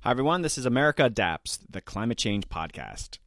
Hi, everyone. This is America Adapts, the climate change podcast.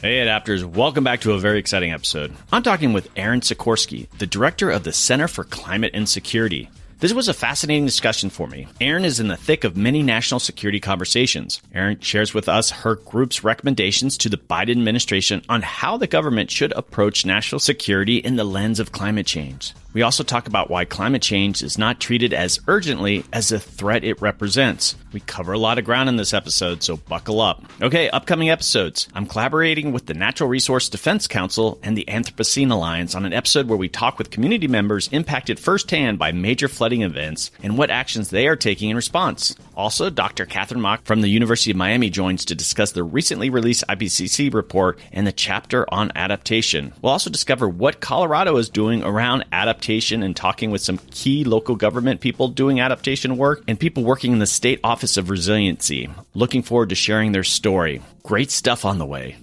Hey, Adapters. Welcome back to a very exciting episode. I'm talking with Erin Sikorsky, the director of the Center for Climate and Security. This was a fascinating discussion for me. Erin is in the thick of many national security conversations. Erin shares with us her group's recommendations to the Biden administration on how the government should approach national security in the lens of climate change. We also talk about why climate change is not treated as urgently as the threat it represents. We cover a lot of ground in this episode, so buckle up. Okay, upcoming episodes. I'm collaborating with the Natural Resource Defense Council and the Anthropocene Alliance on an episode where we talk with community members impacted firsthand by major flooding events and what actions they are taking in response. Also, Dr. Catherine Mock from the University of Miami joins to discuss the recently released IPCC report and the chapter on adaptation. We'll also discover what Colorado is doing around adaptation and talking with some key local government people doing adaptation work and people working in the State Office of Resiliency. Looking forward to sharing their story. Great stuff on the way.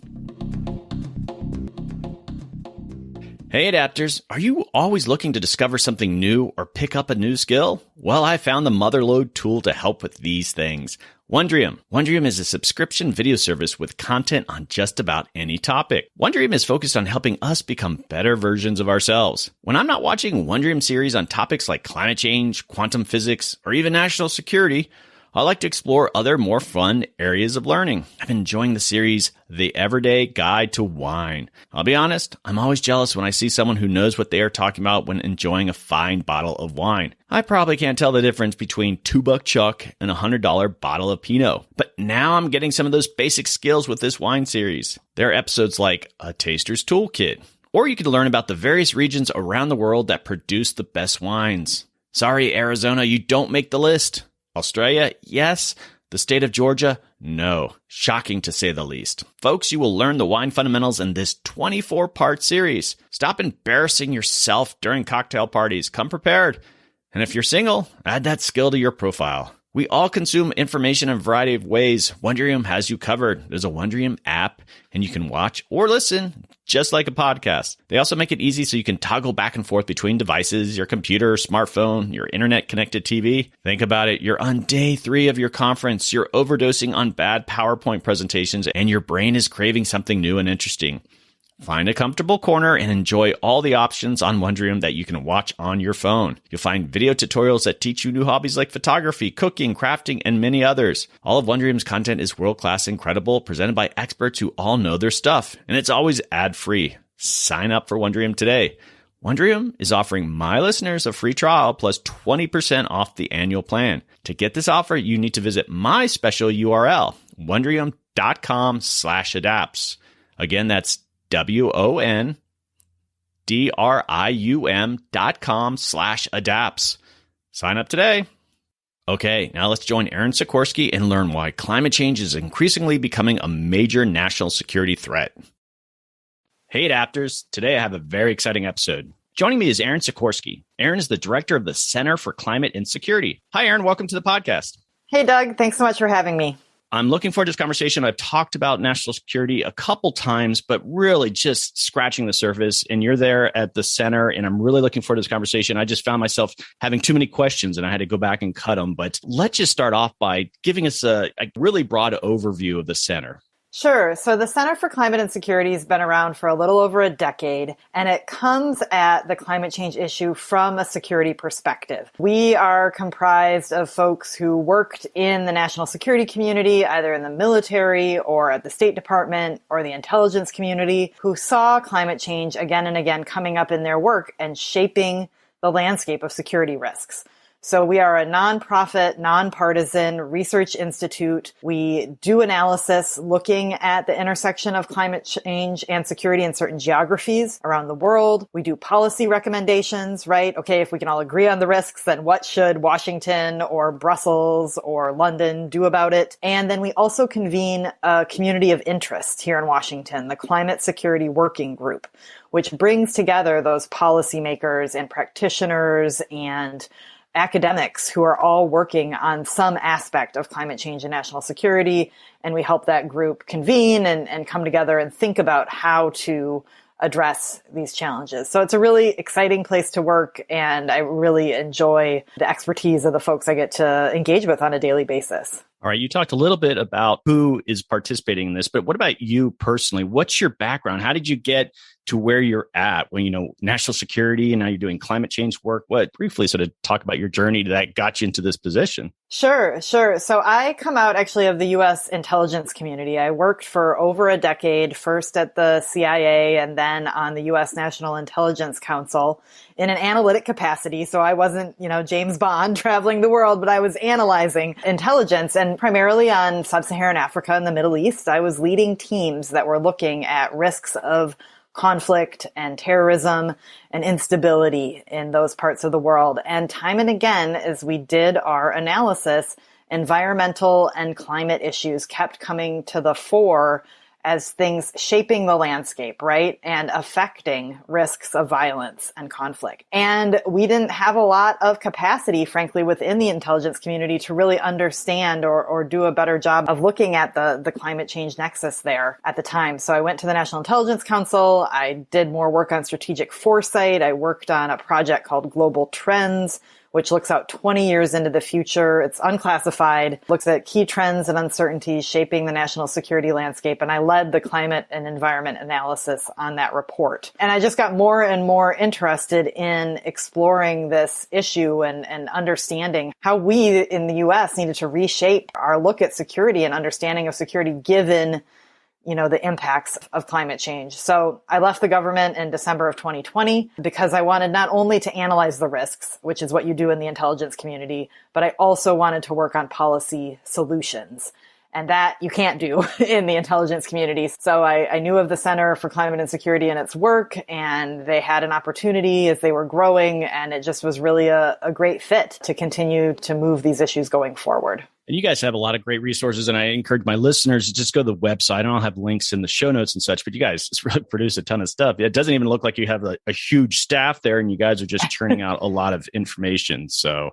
Hey Adapters, are you always looking to discover something new or pick up a new skill? Well, I found the Motherlode tool to help with these things. Wondrium. Wondrium is a subscription video service with content on just about any topic. Wondrium is focused on helping us become better versions of ourselves. When I'm not watching Wondrium series on topics like climate change, quantum physics, or even national security, I like to explore other more fun areas of learning. I've been enjoying the series, The Everyday Guide to Wine. I'll be honest, I'm always jealous when I see someone who knows what they are talking about when enjoying a fine bottle of wine. I probably can't tell the difference between $2 Chuck and a $100 bottle of Pinot. But now I'm getting some of those basic skills with this wine series. There are episodes like A Taster's Toolkit, or you can learn about the various regions around the world that produce the best wines. Sorry, Arizona, you don't make the list. Australia, yes. The state of Georgia, no. Shocking to say the least. Folks, you will learn the wine fundamentals in this 24-part series. Stop embarrassing yourself during cocktail parties. Come prepared. And if you're single, add that skill to your profile. We all consume information in a variety of ways. Wondrium has you covered. There's a Wondrium app, and you can watch or listen just like a podcast. They also make it easy so you can toggle back and forth between devices, your computer, smartphone, your internet-connected TV. Think about it. You're on day 3 of your conference. You're overdosing on bad PowerPoint presentations, and your brain is craving something new and interesting. Find a comfortable corner and enjoy all the options on Wondrium that you can watch on your phone. You'll find video tutorials that teach you new hobbies like photography, cooking, crafting, and many others. All of Wondrium's content is world-class and credible, presented by experts who all know their stuff. And it's always ad-free. Sign up for Wondrium today. Wondrium is offering my listeners a free trial plus 20% off the annual plan. To get this offer, you need to visit my special URL, wondrium.com/adapts. Again, that's wondrium.com/adapts. Sign up today. Okay, now let's join Erin Sikorsky and learn why climate change is increasingly becoming a major national security threat. Hey, Adapters. Today I have a very exciting episode. Joining me is Erin Sikorsky. Erin is the director of the Center for Climate and Security. Hi, Erin. Welcome to the podcast. Hey, Doug. Thanks so much for having me. I'm looking forward to this conversation. I've talked about national security a couple times, but really just scratching the surface. And you're there at the center, and I'm really looking forward to this conversation. I just found myself having too many questions, and I had to go back and cut them. But let's just start off by giving us a really broad overview of the center. Sure. So the Center for Climate and Security has been around for a little over a decade, and it comes at the climate change issue from a security perspective. We are comprised of folks who worked in the national security community, either in the military or at the State Department or the intelligence community, who saw climate change again and again coming up in their work and shaping the landscape of security risks. So we are a nonprofit, nonpartisan research institute. We do analysis looking at the intersection of climate change and security in certain geographies around the world. We do policy recommendations, right? Okay, if we can all agree on the risks, then what should Washington or Brussels or London do about it? And then we also convene a community of interest here in Washington, the Climate Security Working Group, which brings together those policymakers and practitioners and academics who are all working on some aspect of climate change and national security. And we help that group convene and come together and think about how to address these challenges. So it's a really exciting place to work, and I really enjoy the expertise of the folks I get to engage with on a daily basis. All right, you talked a little bit about who is participating in this, but what about you personally? What's your background? How did you get to where you're at when, national security and now you're doing climate change work? What briefly sort of talk about your journey that got you into this position? Sure. So I come out actually of the U.S. intelligence community. I worked for over a decade, first at the CIA and then on the U.S. National Intelligence Council in an analytic capacity. So I wasn't, James Bond traveling the world, but I was analyzing intelligence, and primarily on sub-Saharan Africa and the Middle East. I was leading teams that were looking at risks of conflict and terrorism and instability in those parts of the world. And time and again, as we did our analysis, environmental and climate issues kept coming to the fore as things shaping the landscape, right? And affecting risks of violence and conflict. And we didn't have a lot of capacity, frankly, within the intelligence community to really understand or do a better job of looking at the climate change nexus there at the time. So I went to the National Intelligence Council. I did more work on strategic foresight. I worked on a project called Global Trends, which looks out 20 years into the future. It's unclassified, looks at key trends and uncertainties shaping the national security landscape. And I led the climate and environment analysis on that report. And I just got more and more interested in exploring this issue and understanding how we in the U.S. needed to reshape our look at security and understanding of security given the impacts of climate change. So I left the government in December of 2020 because I wanted not only to analyze the risks, which is what you do in the intelligence community, but I also wanted to work on policy solutions. And that you can't do in the intelligence community. So I knew of the Center for Climate and Security and its work, and they had an opportunity as they were growing, and it just was really a great fit to continue to move these issues going forward. And you guys have a lot of great resources, and I encourage my listeners to just go to the website. I'll have links in the show notes and such, but you guys just really produce a ton of stuff. It doesn't even look like you have a huge staff there, and you guys are just churning out a lot of information. So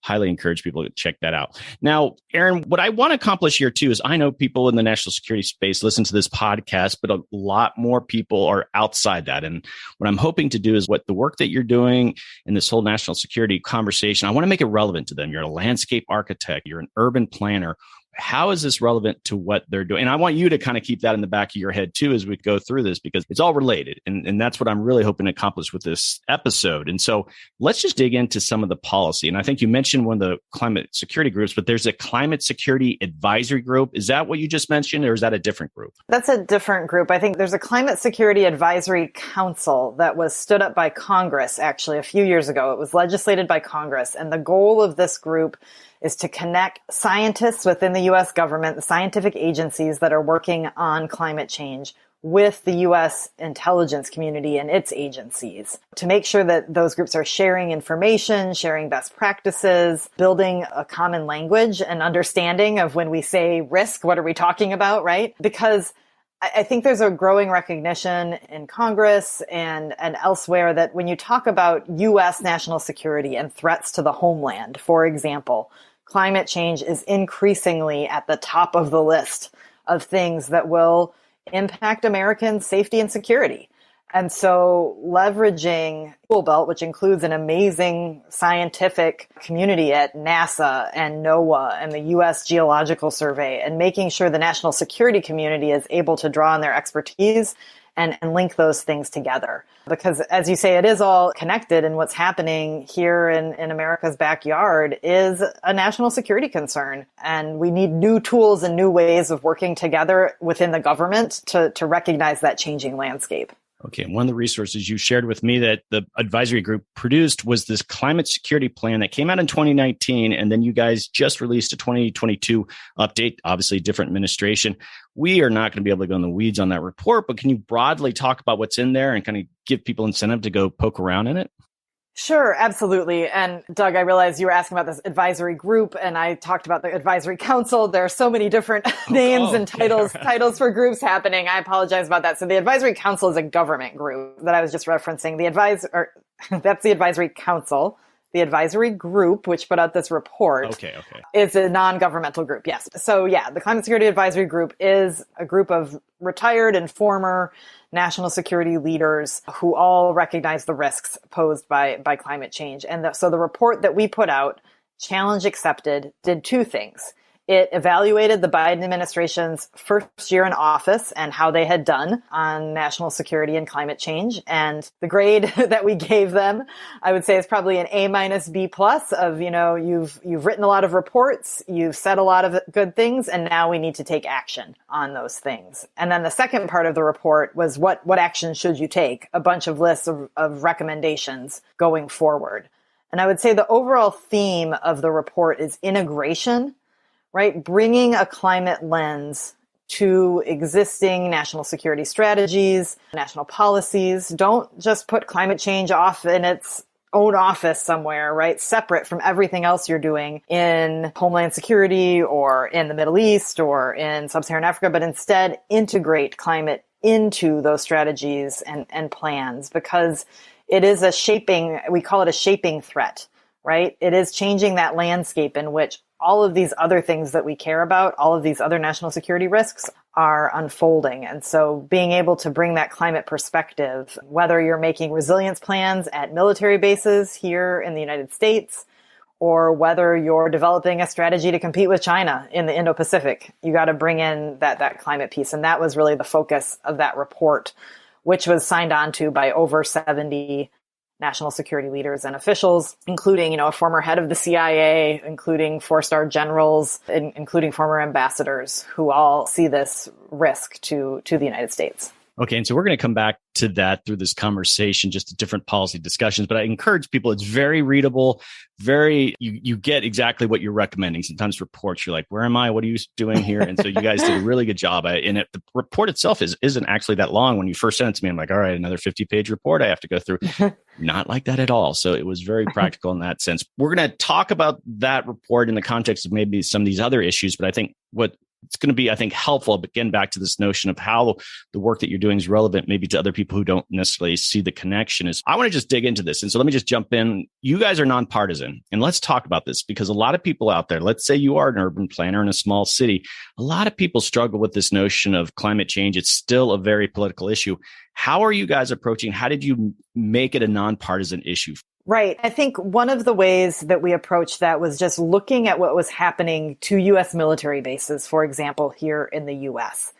highly encourage people to check that out. Now, Erin, what I want to accomplish here too is I know people in the national security space listen to this podcast, but a lot more people are outside that. And what I'm hoping to do is what the work that you're doing in this whole national security conversation, I want to make it relevant to them. You're a landscape architect, you're an urban planner. How is this relevant to what they're doing? And I want you to kind of keep that in the back of your head too as we go through this, because it's all related. And that's what I'm really hoping to accomplish with this episode. And so let's just dig into some of the policy. And I think you mentioned one of the climate security groups, but there's a climate security advisory group. Is that what you just mentioned, or is that a different group? That's a different group. I think there's a climate security advisory council that was stood up by Congress actually a few years ago. It was legislated by Congress. And the goal of this group is to connect scientists within the U.S. government, the scientific agencies that are working on climate change, with the U.S. intelligence community and its agencies to make sure that those groups are sharing information, sharing best practices, building a common language and understanding of when we say risk, what are we talking about, right? Because I think there's a growing recognition in Congress and elsewhere that when you talk about U.S. national security and threats to the homeland, for example, climate change is increasingly at the top of the list of things that will impact American safety and security. And so leveraging Tool Belt, which includes an amazing scientific community at NASA and NOAA and the U.S. Geological Survey, and making sure the national security community is able to draw on their expertise and link those things together. Because as you say, it is all connected, and what's happening here in America's backyard is a national security concern. And we need new tools and new ways of working together within the government to recognize that changing landscape. Okay. One of the resources you shared with me that the advisory group produced was this climate security plan that came out in 2019. And then you guys just released a 2022 update, obviously different administration. We are not going to be able to go in the weeds on that report, but can you broadly talk about what's in there and kind of give people incentive to go poke around in it? Sure, absolutely. And Doug, I realized you were asking about this advisory group, and I talked about the advisory council. There are so many different names and titles for groups happening. I apologize about that. So the advisory council is a government group that I was just referencing. That's the advisory council. The advisory group, which put out this report, is a non-governmental group. Yes. So yeah, the Climate Security Advisory Group is a group of retired and former national security leaders who all recognize the risks posed by climate change. And so the report that we put out, Challenge Accepted, did two things. It evaluated the Biden administration's first year in office and how they had done on national security and climate change. And the grade that we gave them, I would say, is probably an A-B+ of, you've written a lot of reports, you've said a lot of good things, and now we need to take action on those things. And then the second part of the report was what action should you take? A bunch of lists of recommendations going forward. And I would say the overall theme of the report is integration, right? Bringing a climate lens to existing national security strategies, national policies. Don't just put climate change off in its own office somewhere, right? Separate from everything else you're doing in homeland security or in the Middle East or in sub-Saharan Africa, but instead integrate climate into those strategies and plans, because it is we call it a shaping threat, right? It is changing that landscape in which all of these other things that we care about, all of these other national security risks are unfolding. And so being able to bring that climate perspective, whether you're making resilience plans at military bases here in the United States, or whether you're developing a strategy to compete with China in the Indo-Pacific, you got to bring in that climate piece. And that was really the focus of that report, which was signed on to by over 70 national security leaders and officials, including, a former head of the CIA, including 4-star generals, including former ambassadors who all see this risk to the United States. Okay. And so we're going to come back to that through this conversation, just different policy discussions. But I encourage people, it's very readable, you get exactly what you're recommending. Sometimes reports, you're like, where am I? What are you doing here? And so you guys did a really good job. The report itself isn't actually that long. When you first sent it to me, I'm like, all right, another 50-page report I have to go through. Not like that at all. So it was very practical in that sense. We're going to talk about that report in the context of maybe some of these other issues. But I think it's going to be, helpful, but again, back to this notion of how the work that you're doing is relevant maybe to other people who don't necessarily see the connection. I want to just dig into this. And so let me just jump in. You guys are nonpartisan, and let's talk about this, because a lot of people out there, let's say you are an urban planner in a small city, a lot of people struggle with this notion of climate change. It's still a very political issue. How are you guys approaching? How did you make it a nonpartisan issue? Right. I think one of the ways that we approached that was just looking at what was happening to U.S. military bases, for example, here in the U.S.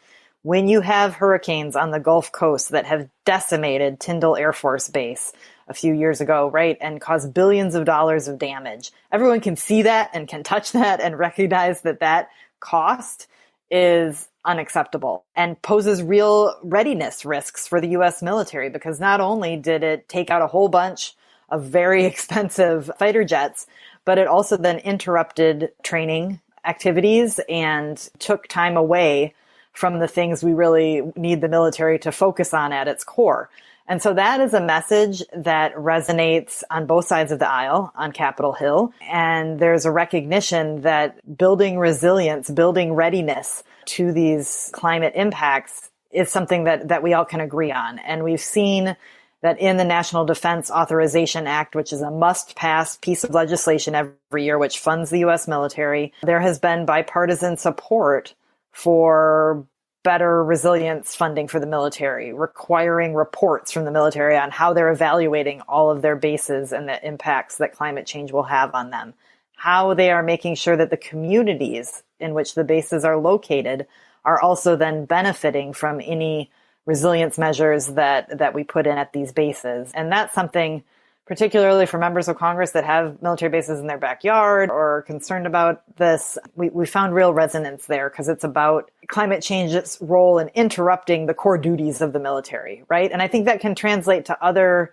When you have hurricanes on the Gulf Coast that have decimated Tyndall Air Force Base a few years ago, right, and caused billions of dollars of damage, everyone can see that and can touch that and recognize that cost is unacceptable and poses real readiness risks for the U.S. military, because not only did it take out a whole bunch of very expensive fighter jets, but it also then interrupted training activities and took time away from the things we really need the military to focus on at its core. And so that is a message that resonates on both sides of the aisle on Capitol Hill. And there's a recognition that building resilience, building readiness to these climate impacts is something that we all can agree on. And we've seen that in the National Defense Authorization Act, which is a must-pass piece of legislation every year, which funds the U.S. military, there has been bipartisan support for better resilience funding for the military, requiring reports from the military on how they're evaluating all of their bases and the impacts that climate change will have on them, how they are making sure that the communities in which the bases are located are also then benefiting from any resilience measures that we put in at these bases. And that's something, particularly for members of Congress that have military bases in their backyard or are concerned about this, we found real resonance there, because it's about climate change's role in interrupting the core duties of the military, right? And I think that can translate to other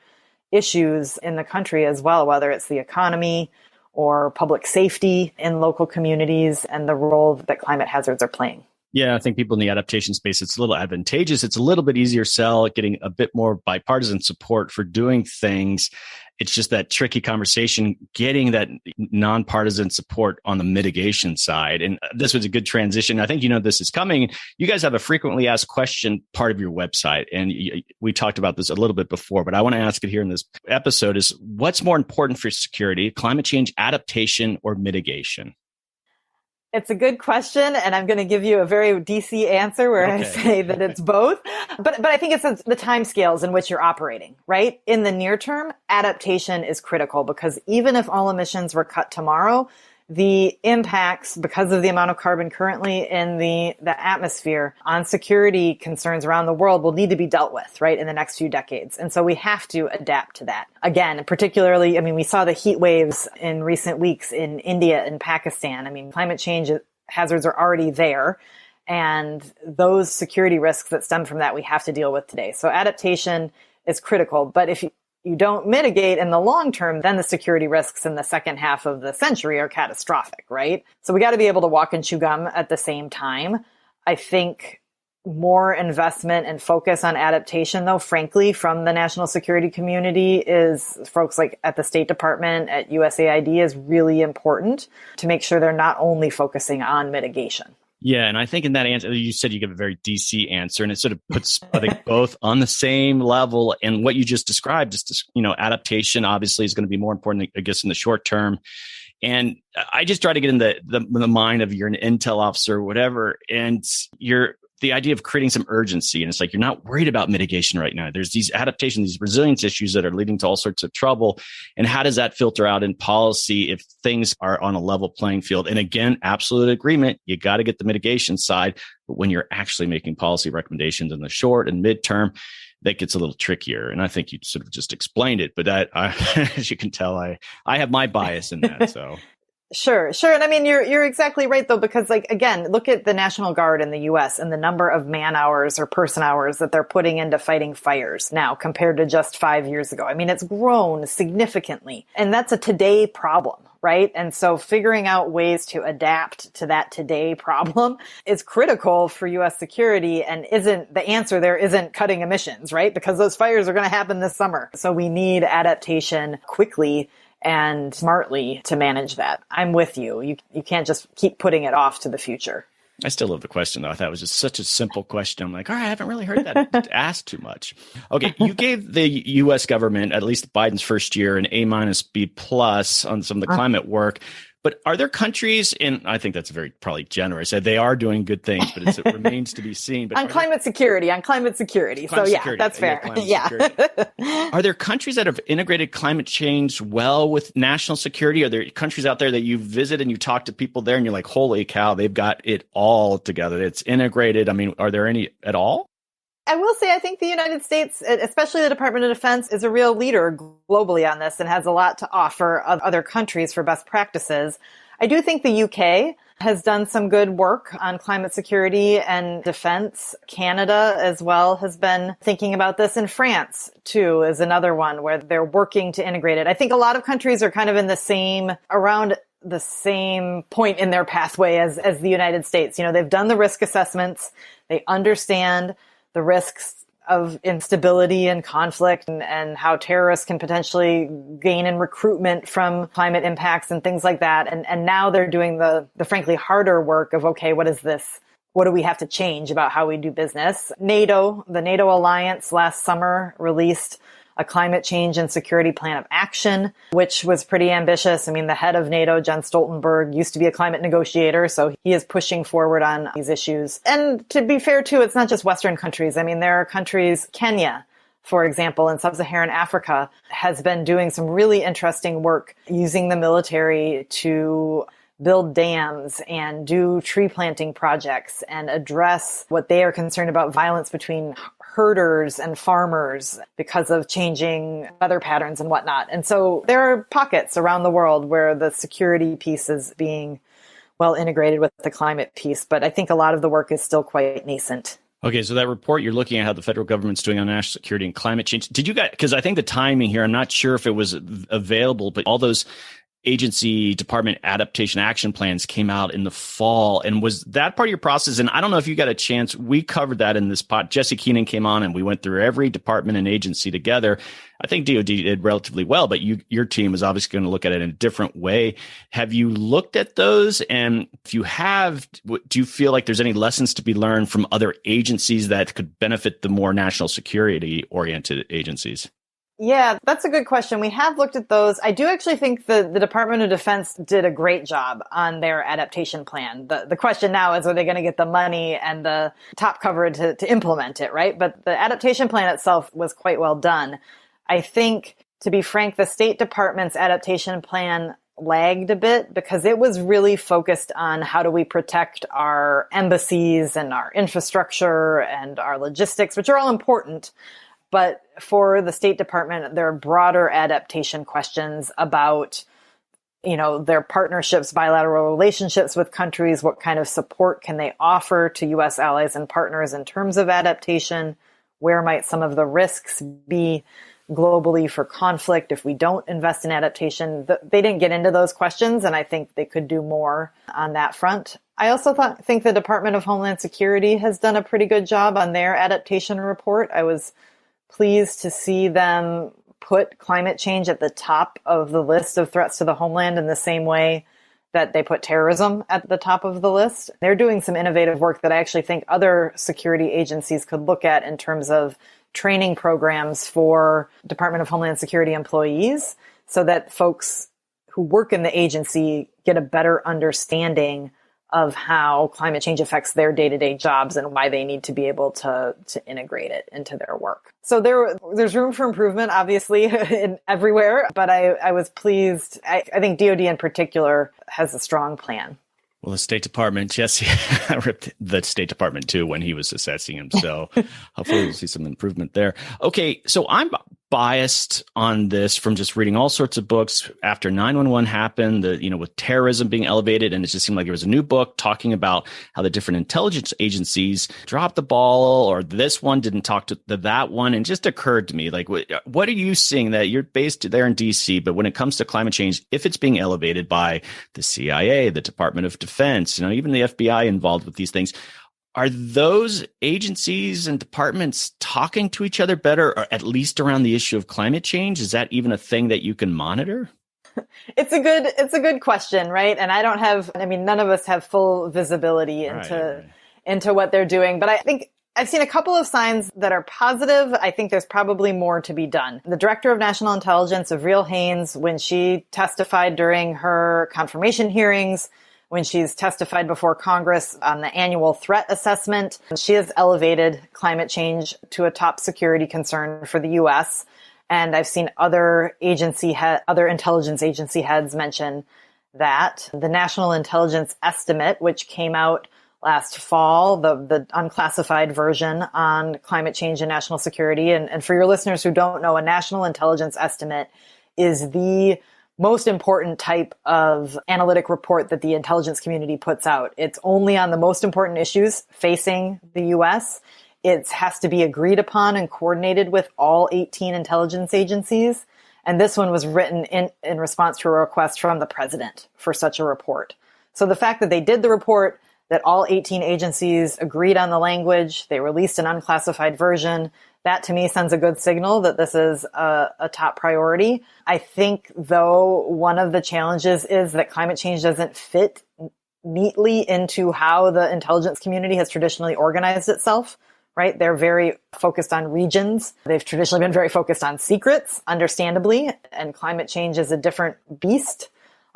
issues in the country as well, whether it's the economy or public safety in local communities and the role that climate hazards are playing. Yeah, I think people in the adaptation space, it's a little advantageous. It's a little bit easier sell, getting a bit more bipartisan support for doing things. It's just that tricky conversation, getting that nonpartisan support on the mitigation side. And this was a good transition. I think this is coming. You guys have a frequently asked question part of your website. And we talked about this a little bit before, but I want to ask it here in this episode is what's more important for security, climate change, adaptation, or mitigation? It's a good question, and I'm going to give you a very DC answer where I say that it's both. But I think it's the timescales in which you're operating, right? In the near term, adaptation is critical because even if all emissions were cut tomorrow, the impacts, because of the amount of carbon currently in the atmosphere, on security concerns around the world will need to be dealt with, right, in the next few decades. And so we have to adapt to that. Again, particularly, we saw the heat waves in recent weeks in India and Pakistan. Climate change hazards are already there. And those security risks that stem from that, we have to deal with today. So adaptation is critical. But if you don't mitigate in the long term, then the security risks in the second half of the century are catastrophic, right? So we got to be able to walk and chew gum at the same time. I think more investment and focus on adaptation, though, frankly, from the national security community is folks like at the State Department, at USAID is really important to make sure they're not only focusing on mitigation. Yeah. And I think in that answer, you said you give a very DC answer, and it sort of puts I think both on the same level. And what you just described, adaptation obviously is going to be more important, I guess, in the short term. And I just try to get in the mind of you're an intel officer or whatever, and the idea of creating some urgency. And it's like, you're not worried about mitigation right now. There's these adaptation, these resilience issues that are leading to all sorts of trouble. And how does that filter out in policy if things are on a level playing field? And again, absolute agreement. You got to get the mitigation side. But when you're actually making policy recommendations in the short and midterm, that gets a little trickier. And I think you sort of just explained it. But as you can tell, I have my bias in that. So. Sure. And you're exactly right, though, because again, look at the National Guard in the U.S. and the number of man hours or person hours that they're putting into fighting fires now compared to just 5 years ago. It's grown significantly. And that's a today problem, right? And so figuring out ways to adapt to that today problem is critical for U.S. security, and the answer there isn't cutting emissions, right? Because those fires are going to happen this summer. So we need adaptation quickly and smartly to manage that. I'm with you. You can't just keep putting it off to the future. I still love the question, though. I thought it was just such a simple question. I'm like, all right, I haven't really heard that asked too much. Okay, you gave the U.S. government, at least Biden's first year, an A-B+ on some of the climate work. But are there countries I think that's very probably generous. They are doing good things, but it remains to be seen. But on climate security. So yeah, that's fair. Yeah. Are there countries that have integrated climate change well with national security? Are there countries out there that you visit and you talk to people there and you're like, holy cow, they've got it all together. It's integrated. Are there any at all? I will say, I think the United States, especially the Department of Defense, is a real leader globally on this and has a lot to offer other countries for best practices. I do think the UK has done some good work on climate security and defense. Canada as well has been thinking about this. And France, too, is another one where they're working to integrate it. I think a lot of countries are kind of around the same point in their pathway as the United States. They've done the risk assessments. They understand the risks of instability and conflict and how terrorists can potentially gain in recruitment from climate impacts and things like that. And now they're doing the frankly harder work of, okay, what is this? What do we have to change about how we do business? the NATO alliance last summer released a climate change and security plan of action, which was pretty ambitious. The head of NATO, Jens Stoltenberg, used to be a climate negotiator, so he is pushing forward on these issues. And to be fair, too, it's not just Western countries. There are countries, Kenya, for example, in sub-Saharan Africa, has been doing some really interesting work using the military to build dams and do tree planting projects and address what they are concerned about, violence between herders and farmers because of changing weather patterns and whatnot. And so there are pockets around the world where the security piece is being well integrated with the climate piece. But I think a lot of the work is still quite nascent. Okay, so that report you're looking at how the federal government's doing on national security and climate change. Did you guys, because I think the timing here, I'm not sure if it was available, but all those agency department adaptation action plans came out in the fall. And was that part of your process? And I don't know if you got a chance. We covered that in this pod. Jesse Keenan came on and we went through every department and agency together. I think DoD did relatively well, but your team is obviously going to look at it in a different way. Have you looked at those? And if you have, do you feel like there's any lessons to be learned from other agencies that could benefit the more national security oriented agencies? Yeah, that's a good question. We have looked at those. I do actually think the Department of Defense did a great job on their adaptation plan. The question now is, are they going to get the money and the top cover to implement it, right? But the adaptation plan itself was quite well done. I think, to be frank, the State Department's adaptation plan lagged a bit because it was really focused on how do we protect our embassies and our infrastructure and our logistics, which are all important. But for the State Department, there are broader adaptation questions about, their partnerships, bilateral relationships with countries. What kind of support can they offer to U.S. allies and partners in terms of adaptation? Where might some of the risks be globally for conflict if we don't invest in adaptation? They didn't get into those questions, and I think they could do more on that front. I also think the Department of Homeland Security has done a pretty good job on their adaptation report. I was pleased to see them put climate change at the top of the list of threats to the homeland in the same way that they put terrorism at the top of the list. They're doing some innovative work that I actually think other security agencies could look at in terms of training programs for Department of Homeland Security employees so that folks who work in the agency get a better understanding of how climate change affects their day-to-day jobs and why they need to be able to integrate it into their work. So there's room for improvement, obviously, everywhere, but I was pleased. I think DoD in particular has a strong plan. Well, the State Department, Jesse ripped the State Department too when he was assessing him. So hopefully we'll see some improvement there. Okay, so I'm biased on this from just reading all sorts of books after 9/11 happened, with terrorism being elevated. And it just seemed like there was a new book talking about how the different intelligence agencies dropped the ball, or this one didn't talk to that one. And it just occurred to me, like, what are you seeing that you're based there in DC, but when it comes to climate change, if it's being elevated by the CIA, the Department of Defense, even the FBI involved with these things, are those agencies and departments talking to each other better, or at least around the issue of climate change? Is that even a thing that you can monitor? It's a good question, right? And none of us have full visibility into what they're doing. But I think I've seen a couple of signs that are positive. I think there's probably more to be done. The Director of National Intelligence, Avril Haines, when she testified during her confirmation hearings, when she's testified before Congress on the annual threat assessment, she has elevated climate change to a top security concern for the U.S. And I've seen other intelligence agency heads mention that. The National Intelligence Estimate, which came out last fall, the unclassified version on climate change and national security. And for your listeners who don't know, a National Intelligence Estimate is the most important type of analytic report that the intelligence community puts out. It's only on the most important issues facing the U.S. It has to be agreed upon and coordinated with all 18 intelligence agencies. And this one was written in response to a request from the president for such a report. So the fact that they did the report, that all 18 agencies agreed on the language, they released an unclassified version, that to me sends a good signal that this is a top priority. I think, though, one of the challenges is that climate change doesn't fit neatly into how the intelligence community has traditionally organized itself, right? They're very focused on regions. They've traditionally been very focused on secrets, understandably, and climate change is a different beast.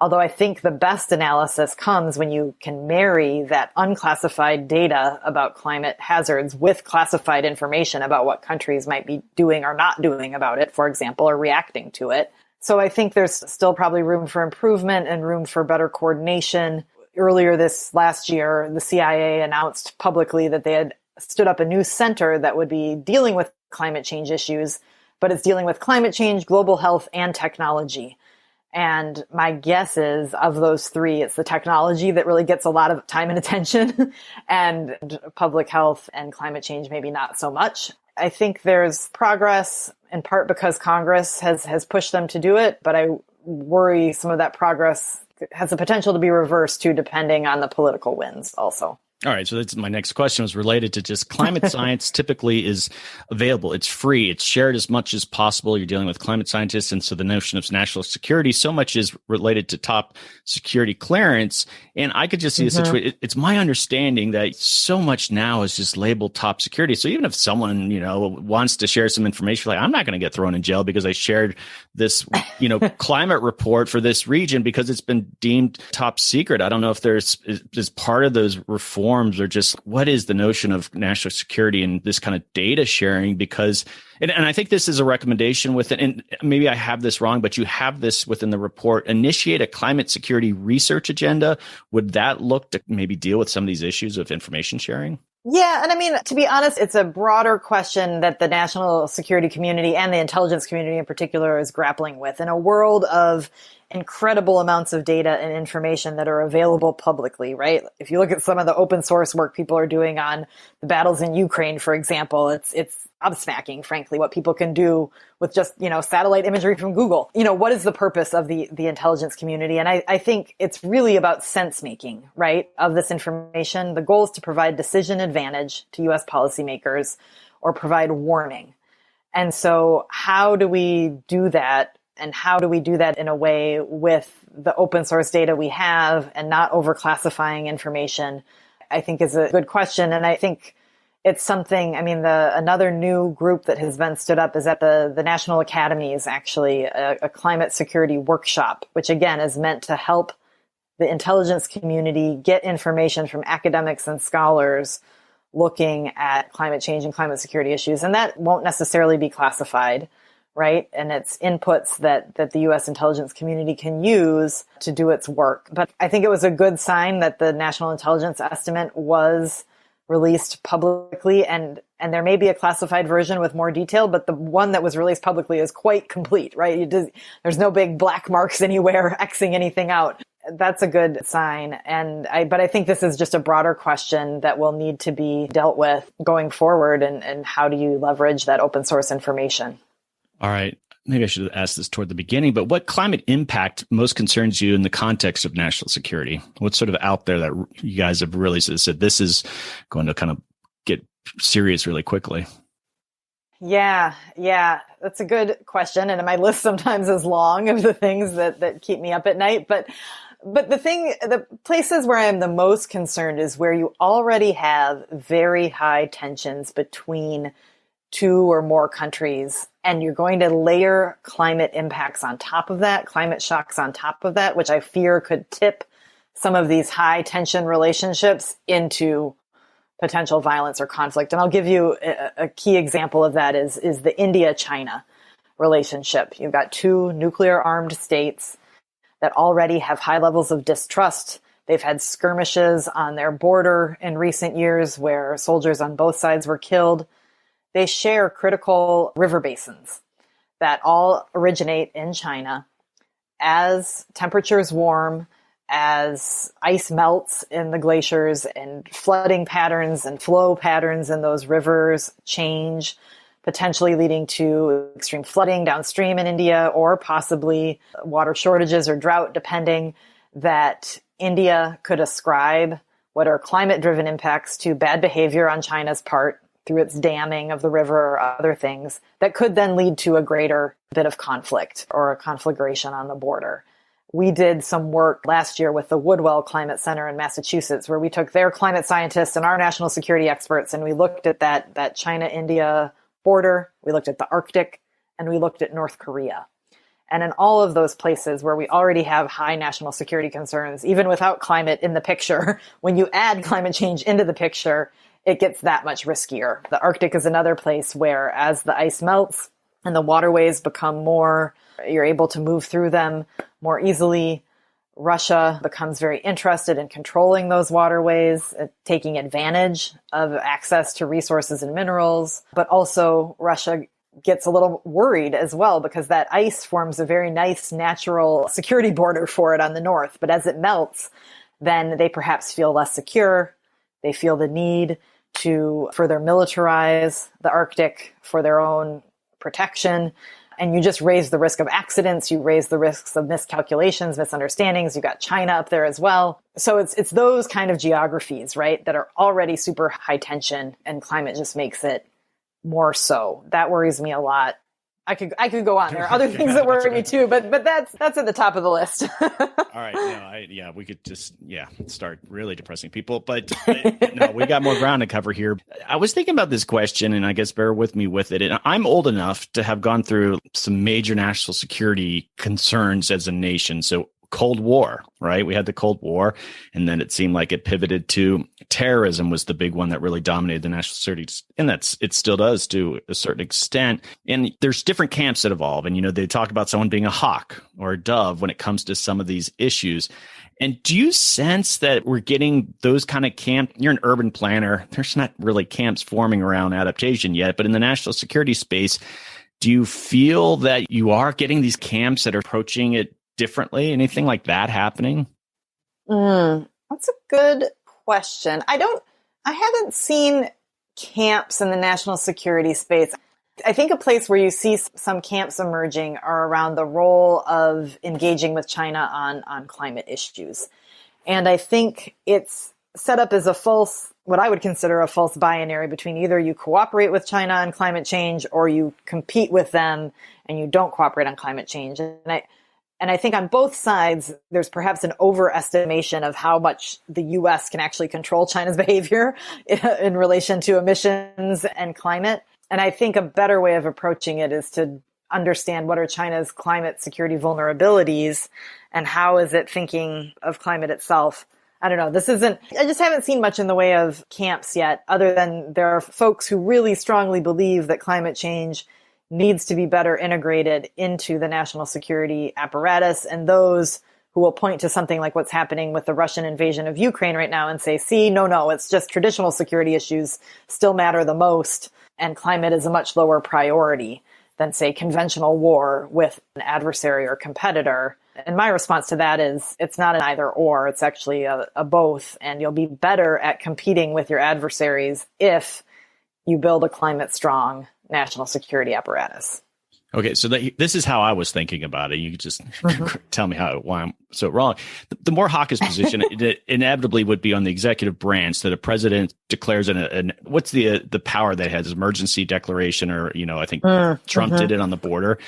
Although I think the best analysis comes when you can marry that unclassified data about climate hazards with classified information about what countries might be doing or not doing about it, for example, or reacting to it. So I think there's still probably room for improvement and room for better coordination. Earlier this last year, the CIA announced publicly that they had stood up a new center that would be dealing with climate change issues, but it's dealing with climate change, global health, and technology. And my guess is, of those three, it's the technology that really gets a lot of time and attention, and public health and climate change maybe not so much. I think there's progress in part because Congress has pushed them to do it, but I worry some of that progress has the potential to be reversed too, depending on the political winds also. All right. So that's my next question was related to just climate science typically is available. It's free. It's shared as much as possible. You're dealing with climate scientists. And so the notion of national security so much is related to top security clearance. And I could just see the situation. It's my understanding that so much now is just labeled top security. So even if someone, wants to share some information, like I'm not going to get thrown in jail because I shared this, climate report for this region because it's been deemed top secret. I don't know if there's part of those reforms or just what is the notion of national security and this kind of data sharing? Because, and I think this is a recommendation with it, and maybe I have this wrong, but you have this within the report, initiate a climate security research agenda. Would that look to maybe deal with some of these issues of information sharing? Yeah. And I mean, to be honest, it's a broader question that the national security community and the intelligence community in particular is grappling with. In a world of incredible amounts of data and information that are available publicly, right? If you look at some of the open source work people are doing on the battles in Ukraine, for example, it's gobsmacking, frankly, what people can do with just, satellite imagery from Google. What is the purpose of the intelligence community? And I think it's really about sense making, right, of this information. The goal is to provide decision advantage to U.S. policymakers or provide warning. And so how do we do that? And how do we do that in a way with the open source data we have and not overclassifying information, I think is a good question. And I think it's something, another new group that has been stood up is at the National Academies, actually, a climate security workshop, which again is meant to help the intelligence community get information from academics and scholars looking at climate change and climate security issues. And that won't necessarily be classified, right? And it's inputs that the U.S. intelligence community can use to do its work. But I think it was a good sign that the National Intelligence Estimate was released publicly, and there may be a classified version with more detail, but the one that was released publicly is quite complete, right? There's no big black marks anywhere Xing anything out. That's a good sign. But I think this is just a broader question that will need to be dealt with going forward, and how do you leverage that open source information? All right. Maybe I should have asked this toward the beginning, but what climate impact most concerns you in the context of national security? What's sort of out there that you guys have really said this is going to kind of get serious really quickly? Yeah, that's a good question. And my list sometimes is long of the things that keep me up at night. But the places where I am the most concerned is where you already have very high tensions between two or more countries, and you're going to layer climate impacts on top of that, climate shocks on top of that, which I fear could tip some of these high tension relationships into potential violence or conflict. And I'll give you a key example of that is the India-China relationship. You've got two nuclear armed states that already have high levels of distrust. They've had skirmishes on their border in recent years where soldiers on both sides were killed. They share critical river basins that all originate in China. As temperatures warm, as ice melts in the glaciers and flooding patterns and flow patterns in those rivers change, potentially leading to extreme flooding downstream in India, or possibly water shortages or drought, depending, that India could ascribe what are climate-driven impacts to bad behavior on China's part through its damming of the river or other things that could then lead to a greater bit of conflict or a conflagration on the border. We did some work last year with the Woodwell Climate Center in Massachusetts, where we took their climate scientists and our national security experts, and we looked at that China-India border, we looked at the Arctic, and we looked at North Korea. And in all of those places where we already have high national security concerns, even without climate in the picture, when you add climate change into the picture, it gets that much riskier. The Arctic is another place where, as the ice melts and the waterways become more, you're able to move through them more easily. Russia becomes very interested in controlling those waterways, taking advantage of access to resources and minerals. But also Russia gets a little worried as well, because that ice forms a very nice natural security border for it on the north. But as it melts, then they perhaps feel less secure. They feel the need to further militarize the Arctic for their own protection. And you just raise the risk of accidents. You raise the risks of miscalculations, misunderstandings. You got China up there as well. So it's those kind of geographies, right, that are already super high tension, and climate just makes it more so. That worries me a lot. I could go on. There are other things that worry me too, but that's at the top of the list. All right. We could just, start really depressing people, but no, we got more ground to cover here. I was thinking about this question, and I guess bear with me with it. And I'm old enough to have gone through some major national security concerns as a nation. So Cold War, right? We had the Cold War, and then it seemed like it pivoted to terrorism was the big one that really dominated the national security. And it still does to a certain extent. And there's different camps that evolve. And, they talk about someone being a hawk or a dove when it comes to some of these issues. And do you sense that we're getting those kind of camp? You're an urban planner. There's not really camps forming around adaptation yet, but in the national security space, do you feel that you are getting these camps that are approaching it differently? Anything like that happening? That's a good question. I haven't seen camps in the national security space. I think a place where you see some camps emerging are around the role of engaging with China on climate issues. And I think it's set up as what I would consider a false binary between either you cooperate with China on climate change or you compete with them and you don't cooperate on climate change. And I think on both sides, there's perhaps an overestimation of how much the U.S. can actually control China's behavior in relation to emissions and climate. And I think a better way of approaching it is to understand what are China's climate security vulnerabilities and how is it thinking of climate itself. I don't know. I just haven't seen much in the way of camps yet, other than there are folks who really strongly believe that climate change needs to be better integrated into the national security apparatus, and those who will point to something like what's happening with the Russian invasion of Ukraine right now and say, see, no, it's just traditional security issues still matter the most, and climate is a much lower priority than, say, conventional war with an adversary or competitor. And my response to that is it's not an either or, it's actually a both, and you'll be better at competing with your adversaries if you build a climate strong national security apparatus. Okay, so this is how I was thinking about it. You could just tell me why I'm so wrong. The more hawkish position it inevitably would be on the executive branch, that a president declares what's the power that has emergency declaration, or I think Trump did it on the border,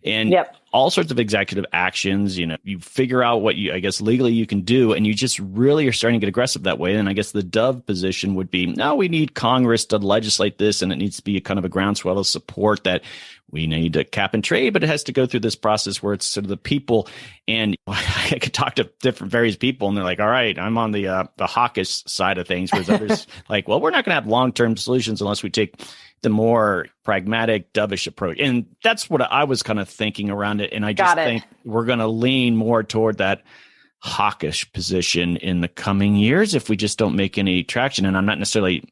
and all sorts of executive actions. You figure out what I guess legally you can do, and you just really are starting to get aggressive that way. And I guess the dove position would be, no, we need Congress to legislate this, and it needs to be a kind of a groundswell of support that we need to cap and trade, but it has to go through this process where it's sort of the people. And I could talk to various people, and they're like, all right, I'm on the hawkish side of things, whereas others like, well, we're not going to have long-term solutions unless we take the more pragmatic, dovish approach. And that's what I was kind of thinking around it. And I just think we're going to lean more toward that hawkish position in the coming years if we just don't make any traction. And I'm not necessarily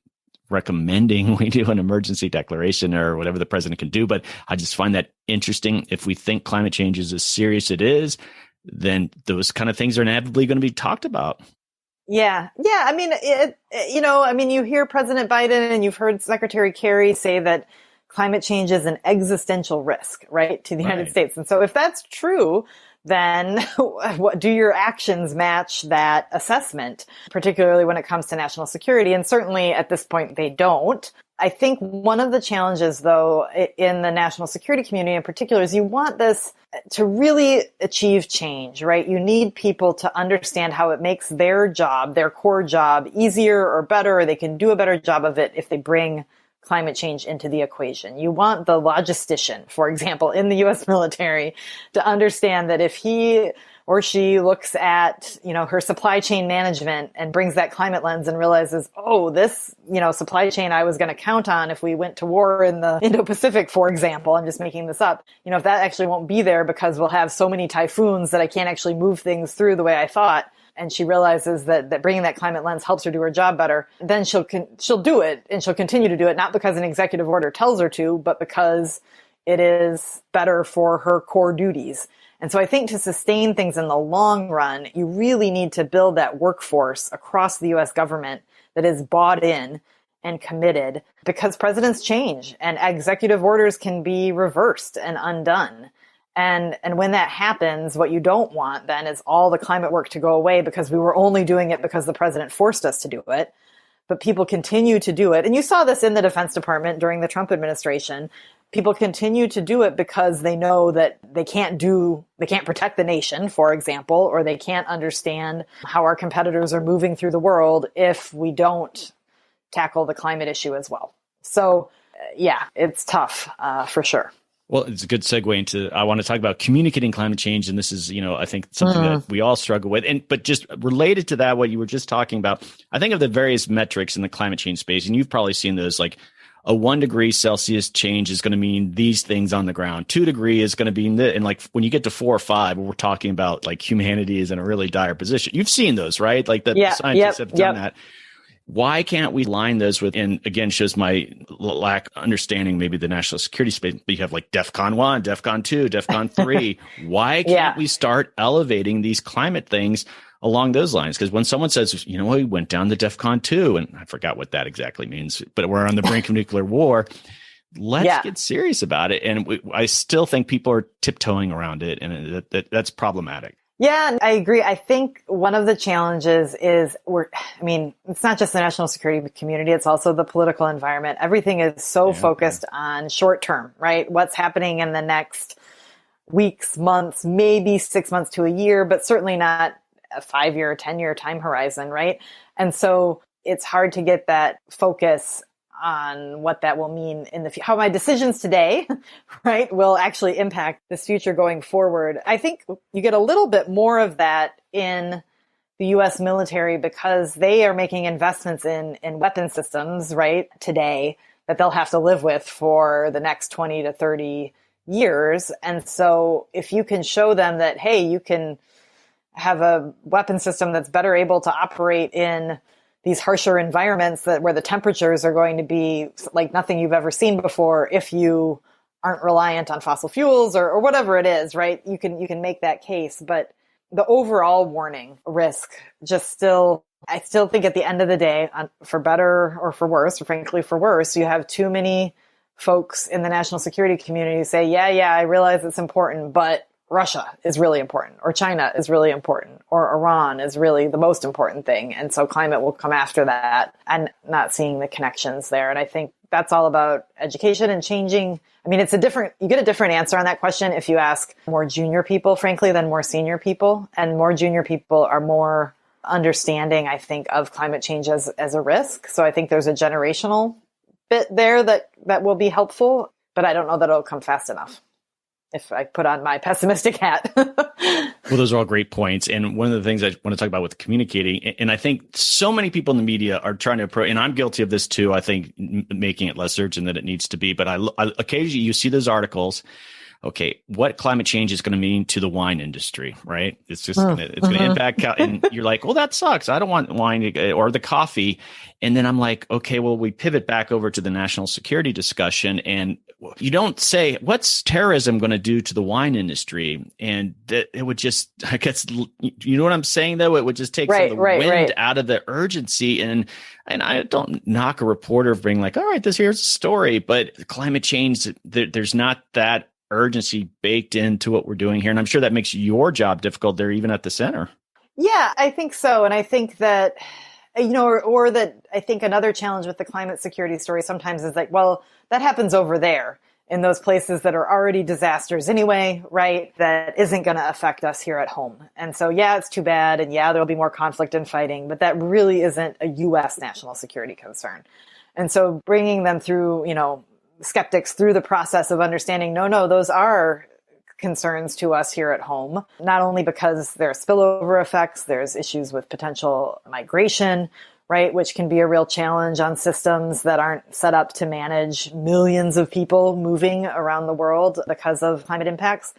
recommending we do an emergency declaration or whatever the president can do, but I just find that interesting. If we think climate change is as serious as it is, then those kind of things are inevitably going to be talked about. Yeah. I mean, you hear President Biden and you've heard Secretary Kerry say that climate change is an existential risk, right, to the United States. And so if that's true, then what do your actions match that assessment, particularly when it comes to national security? And certainly at this point, they don't. I think one of the challenges, though, in the national security community in particular, is you want this to really achieve change, right? You need people to understand how it makes their job, their core job, easier or better, or they can do a better job of it if they bring climate change into the equation. You want the logistician, for example, in the U.S. military to understand that if he or she looks at, her supply chain management and brings that climate lens and realizes, oh, this, supply chain I was going to count on if we went to war in the Indo-Pacific, for example, I'm just making this up, if that actually won't be there because we'll have so many typhoons that I can't actually move things through the way I thought, and she realizes that bringing that climate lens helps her do her job better, then she'll do it, and she'll continue to do it, not because an executive order tells her to, but because it is better for her core duties. And so I think to sustain things in the long run, you really need to build that workforce across the U.S. government that is bought in and committed, because presidents change and executive orders can be reversed and undone. And when that happens, what you don't want then is all the climate work to go away because we were only doing it because the president forced us to do it. But people continue to do it. And you saw this in the Defense Department during the Trump administration. People continue to do it because they know that they can't protect the nation, for example, or they can't understand how our competitors are moving through the world if we don't tackle the climate issue as well. So, yeah, it's tough for sure. Well, it's a good segue into, I want to talk about communicating climate change. And this is, I think something that we all struggle with. But just related to that, what you were just talking about, I think of the various metrics in the climate change space, and you've probably seen those, like a 1 degree Celsius change is going to mean these things on the ground. 2 degree is going to be and like when you get to 4 or 5, we're talking about like humanity is in a really dire position. You've seen those, right? Like the scientists have done that. Why can't we line those with, and again, shows my lack understanding maybe the national security space, but you have like DEFCON 1, DEFCON 2, DEFCON 3. Why can't we start elevating these climate things along those lines? Because when someone says, we went down to DEFCON 2, and I forgot what that exactly means, but we're on the brink of nuclear war, let's get serious about it. And I still think people are tiptoeing around it, and that's problematic. Yeah, I agree. I think one of the challenges is it's not just the national security community, it's also the political environment. Everything is so focused on short term, right? What's happening in the next weeks, months, maybe 6 months to a year, but certainly not a 5-year, 10-year time horizon, right? And so it's hard to get that focus on what that will mean in the future, how my decisions today, right, will actually impact this future going forward. I think you get a little bit more of that in the U.S. military because they are making investments in weapon systems, right, today that they'll have to live with for the next 20 to 30 years. And so if you can show them that, hey, you can have a weapon system that's better able to operate in these harsher environments where the temperatures are going to be like nothing you've ever seen before if you aren't reliant on fossil fuels or whatever it is, right? You can make that case. But the overall warning risk I still think at the end of the day, for better or for worse, or frankly for worse, you have too many folks in the national security community who say, yeah, I realize it's important, but Russia is really important, or China is really important, or Iran is really the most important thing. And so climate will come after that, and not seeing the connections there. And I think that's all about education and changing. You get a different answer on that question if you ask more junior people, frankly, than more senior people. And more junior people are more understanding, I think, of climate change as a risk. So I think there's a generational bit there that will be helpful, but I don't know that it'll come fast enough if I put on my pessimistic hat. Well, those are all great points. And one of the things I want to talk about with communicating, and I think so many people in the media are trying to approach, and I'm guilty of this too, I think making it less urgent than it needs to be. But I occasionally you see those articles. Okay, what climate change is going to mean to the wine industry, right? It's just going to impact, and you're like, well, that sucks. I don't want wine or the coffee. And then I'm like, okay, well, we pivot back over to the national security discussion, and you don't say, what's terrorism going to do to the wine industry? And that it would just, I guess, you know what I'm saying, though? It would just take some of the wind out of the urgency. And I don't knock a reporter for being like, all right, here's a story, but climate change, there's not that urgency baked into what we're doing here. And I'm sure that makes your job difficult there, even at the center. Yeah, I think so. And I think that, or that I think another challenge with the climate security story sometimes is like, well, that happens over there in those places that are already disasters anyway, right? That isn't going to affect us here at home. And so, yeah, it's too bad. And yeah, there'll be more conflict and fighting, but that really isn't a U.S. national security concern. And so bringing them through, skeptics through the process of understanding, no, those are concerns to us here at home, not only because there are spillover effects, there's issues with potential migration, right, which can be a real challenge on systems that aren't set up to manage millions of people moving around the world because of climate impacts,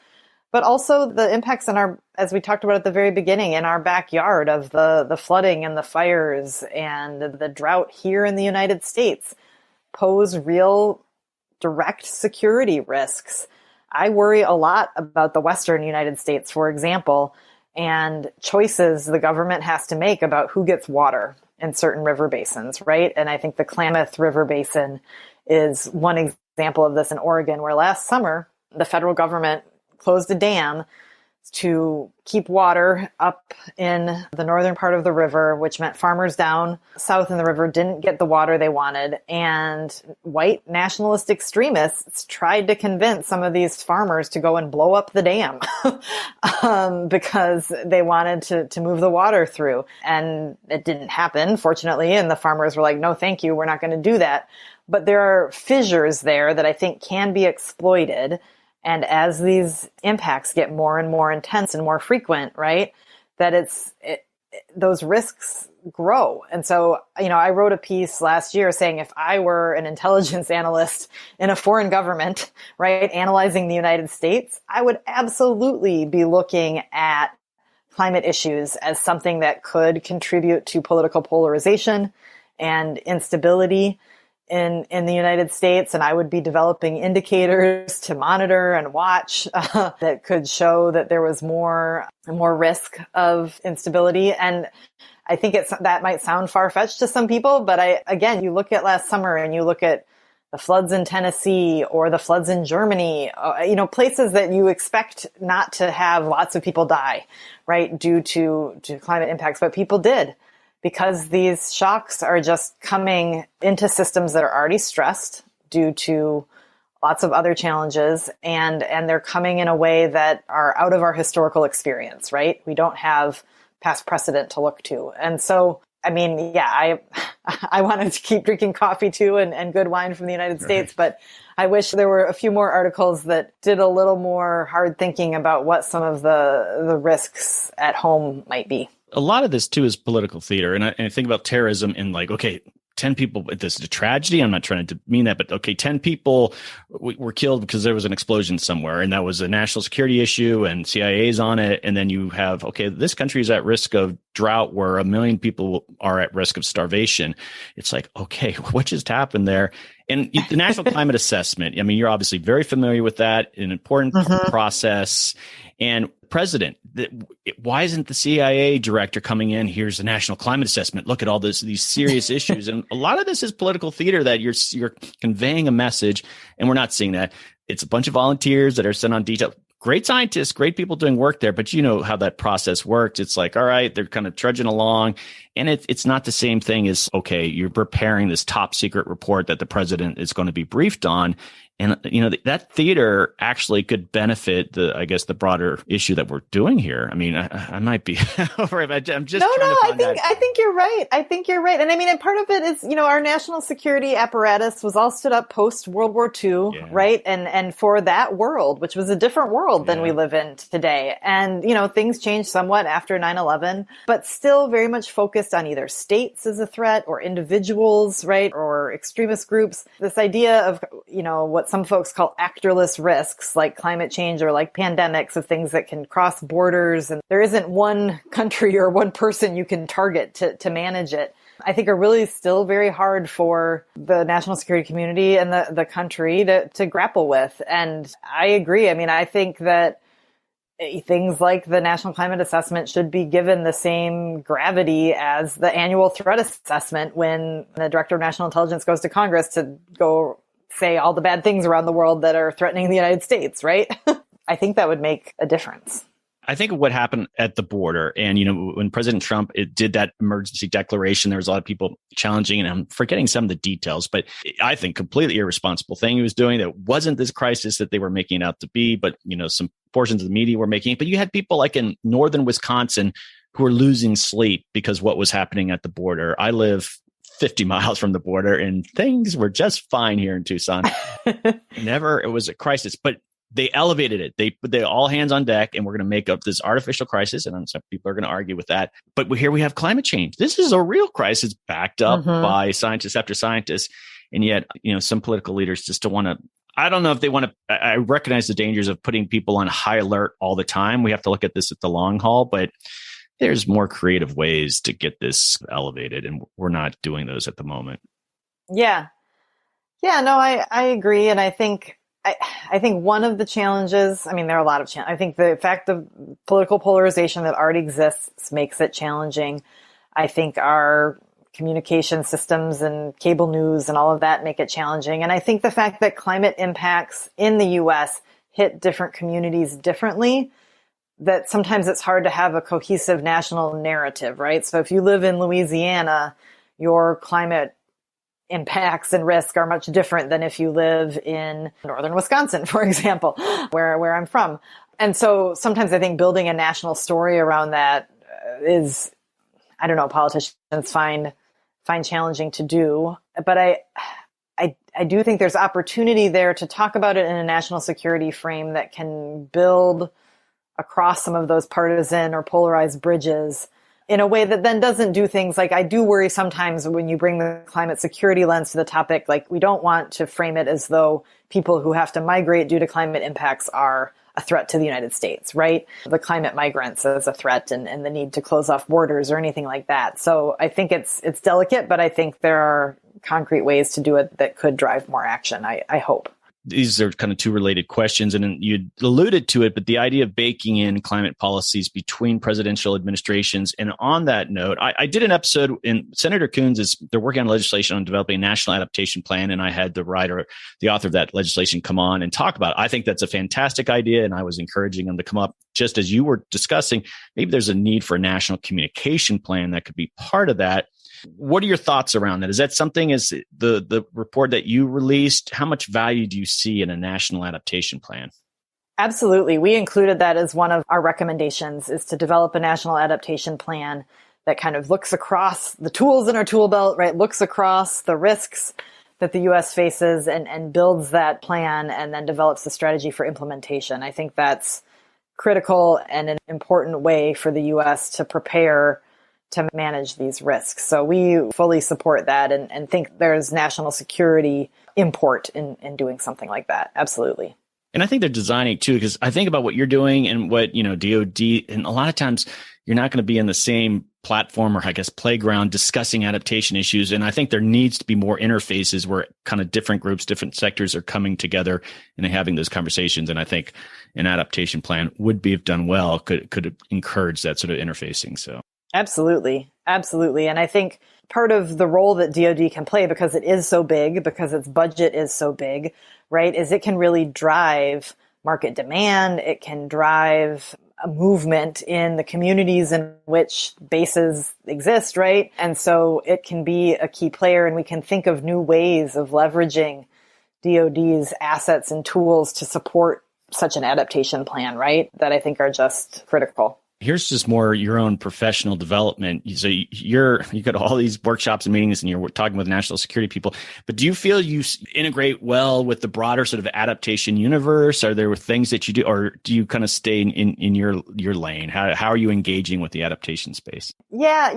but also the impacts in as we talked about at the very beginning, in our backyard of the flooding and the fires and the drought here in the United States pose real direct security risks. I worry a lot about the Western United States, for example, and choices the government has to make about who gets water in certain river basins, right? And I think the Klamath River Basin is one example of this in Oregon, where last summer, the federal government closed a dam to keep water up in the northern part of the river, which meant farmers down south in the river didn't get the water they wanted. And white nationalist extremists tried to convince some of these farmers to go and blow up the dam because they wanted to move the water through. And it didn't happen, fortunately. And the farmers were like, no, thank you. We're not going to do that. But there are fissures there that I think can be exploited. And as these impacts get more and more intense and more frequent, right, that those risks grow. And so, I wrote a piece last year saying if I were an intelligence analyst in a foreign government, right, analyzing the United States, I would absolutely be looking at climate issues as something that could contribute to political polarization and instability in the United States, and I would be developing indicators to monitor and watch that could show that there was more risk of instability. And I think that might sound far-fetched to some people, but again, you look at last summer and you look at the floods in Tennessee or the floods in Germany, places that you expect not to have lots of people die, right, due to climate impacts, but people did. Because these shocks are just coming into systems that are already stressed due to lots of other challenges, and they're coming in a way that are out of our historical experience, right? We don't have past precedent to look to. And so, I wanted to keep drinking coffee too and good wine from the United States, but I wish there were a few more articles that did a little more hard thinking about what some of the risks at home might be. A lot of this too is political theater. And I think about terrorism and 10 people, this is a tragedy. I'm not trying to mean that, but 10 people were killed because there was an explosion somewhere, and that was a national security issue and CIA's on it. And then you have, this country is at risk of drought where 1 million people are at risk of starvation. It's like, what just happened there? And the National Climate Assessment, you're obviously very familiar with that, an important process. And president, why isn't the CIA director coming in? Here's the National Climate Assessment. Look at all these serious issues. And a lot of this is political theater that you're conveying a message, and we're not seeing that. It's a bunch of volunteers that are sent on detail. Great scientists, great people doing work there, but you know how that process works. It's like, all right, they're kind of trudging along, and it's not the same thing as, you're preparing this top secret report that the president is going to be briefed on. And, that theater actually could benefit the broader issue that we're doing here. I might be over it. I'm just I think you're right. And and part of it is, our national security apparatus was all stood up post World War II, right? And for that world, which was a different world than we live in today. And, things changed somewhat after 9/11, but still very much focused on either states as a threat or individuals, right? Or extremist groups. This idea of, what some folks call actorless risks, like climate change or like pandemics, of things that can cross borders. And there isn't one country or one person you can target to manage it, I think are really still very hard for the national security community and the country to grapple with. And I agree. I think that things like the National Climate Assessment should be given the same gravity as the annual threat assessment when the Director of National Intelligence goes to Congress to go say all the bad things around the world that are threatening the United States, right? I think that would make a difference. I think of what happened at the border, and when President Trump did that emergency declaration, there was a lot of people challenging, and I'm forgetting some of the details, but I think completely irresponsible thing he was doing. That wasn't this crisis that they were making it out to be, but some portions of the media were making it. But you had people like in northern Wisconsin who were losing sleep because what was happening at the border. I live 50 miles from the border, and things were just fine here in Tucson. It was a crisis, but they elevated it. They all hands on deck, and we're going to make up this artificial crisis. And some people are going to argue with that. But here we have climate change. This is a real crisis backed up by scientists after scientists. And yet, some political leaders just don't want to. I don't know if they want to. I recognize the dangers of putting people on high alert all the time. We have to look at this at the long haul, but there's more creative ways to get this elevated, and we're not doing those at the moment. Yeah. No, I agree. And I think one of the challenges, there are a lot of challenges. I think the fact of political polarization that already exists makes it challenging. I think our communication systems and cable news and all of that make it challenging. And I think the fact that climate impacts in the US hit different communities differently, that sometimes it's hard to have a cohesive national narrative, right? So if you live in Louisiana, your climate impacts and risk are much different than if you live in northern Wisconsin, for example, where I'm from. And so sometimes I think building a national story around that is, I don't know, politicians find challenging to do. But I do think there's opportunity there to talk about it in a national security frame that can build across some of those partisan or polarized bridges in a way that then doesn't do things like, I do worry sometimes when you bring the climate security lens to the topic, like we don't want to frame it as though people who have to migrate due to climate impacts are a threat to the United States, right? The climate migrants as a threat and the need to close off borders or anything like that. So I think it's delicate, but I think there are concrete ways to do it that could drive more action, I hope. These are kind of two related questions, and you alluded to it, but the idea of baking in climate policies between presidential administrations. And on that note, I did an episode in Senator Coons they're working on legislation on developing a National Adaptation Plan. And I had the author of that legislation come on and talk about it. I think that's a fantastic idea. And I was encouraging them to come up, just as you were discussing, maybe there's a need for a national communication plan that could be part of that. What are your thoughts around that? Is that something, as the report that you released, how much value do you see in a national adaptation plan? Absolutely. We included that as one of our recommendations, is to develop a national adaptation plan that kind of looks across the tools in our tool belt, right? Looks across the risks that the U.S. faces and builds that plan and then develops the strategy for implementation. I think that's critical and an important way for the U.S. to prepare to manage these risks. So we fully support that and think there's national security import in doing something like that. Absolutely. And I think they're designing it too, because I think about what you're doing and what, DOD, and a lot of times you're not going to be in the same platform or I guess playground discussing adaptation issues. And I think there needs to be more interfaces where kind of different groups, different sectors are coming together and having those conversations. And I think an adaptation plan would be, if done well, could encourage that sort of interfacing. So. Absolutely. Absolutely. And I think part of the role that DoD can play, because it is so big, because its budget is so big, right, is it can really drive market demand. It can drive a movement in the communities in which bases exist, right? And so it can be a key player, and we can think of new ways of leveraging DoD's assets and tools to support such an adaptation plan, right? That I think are just critical. Here's just more your own professional development. So you got all these workshops and meetings, and you're talking with national security people. But do you feel you integrate well with the broader sort of adaptation universe? Are there things that you do, or do you kind of stay in your lane? How are you engaging with the adaptation space? Yeah,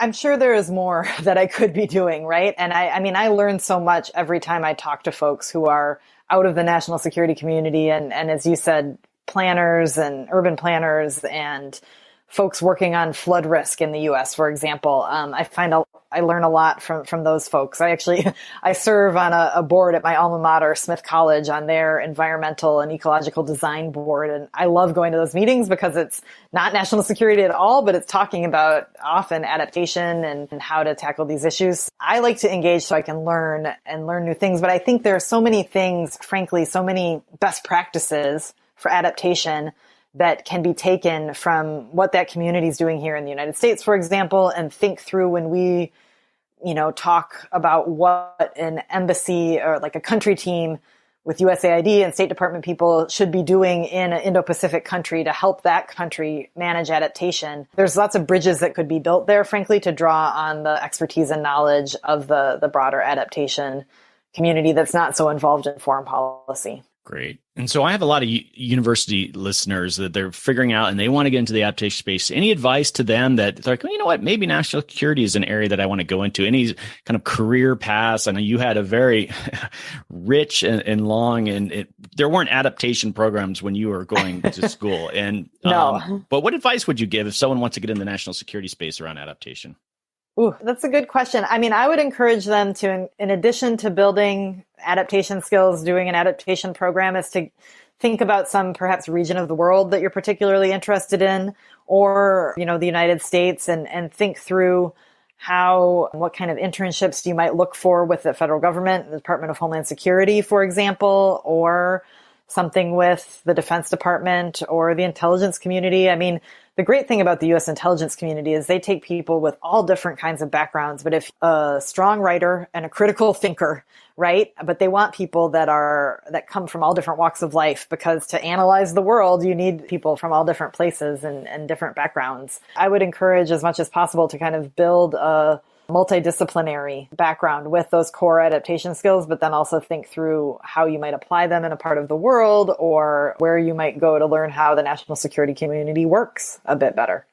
I'm sure there is more that I could be doing, right? And I learn so much every time I talk to folks who are out of the national security community, and as you said, planners and urban planners and folks working on flood risk in the U.S., for example. I find I learn a lot from those folks. I serve on a board at my alma mater, Smith College, on their environmental and ecological design board. And I love going to those meetings because it's not national security at all, but it's talking about often adaptation and how to tackle these issues. I like to engage so I can learn new things. But I think there are so many things, frankly, so many best practices for adaptation that can be taken from what that community is doing here in the United States, for example, and think through when we, talk about what an embassy or like a country team with USAID and State Department people should be doing in an Indo-Pacific country to help that country manage adaptation. There's lots of bridges that could be built there, frankly, to draw on the expertise and knowledge of the broader adaptation community that's not so involved in foreign policy. Great. And so I have a lot of university listeners that they're figuring out and they want to get into the adaptation space. Any advice to them that they're like, well, you know what, maybe national security is an area that I want to go into? Any kind of career paths? I know you had a very rich and long, and there weren't adaptation programs when you were going to school. And no. But what advice would you give if someone wants to get in the national security space around adaptation? Ooh, that's a good question. I would encourage them to, in addition to building adaptation skills, doing an adaptation program, is to think about some perhaps region of the world that you're particularly interested in, or, the United States, and think through what kind of internships you might look for with the federal government, the Department of Homeland Security, for example, or something with the Defense Department or the intelligence community. I mean, the great thing about the U.S. intelligence community is they take people with all different kinds of backgrounds, but if a strong writer and a critical thinker, right? But they want people that come from all different walks of life, because to analyze the world, you need people from all different places and different backgrounds. I would encourage as much as possible to kind of build a multidisciplinary background with those core adaptation skills, but then also think through how you might apply them in a part of the world or where you might go to learn how the national security community works a bit better.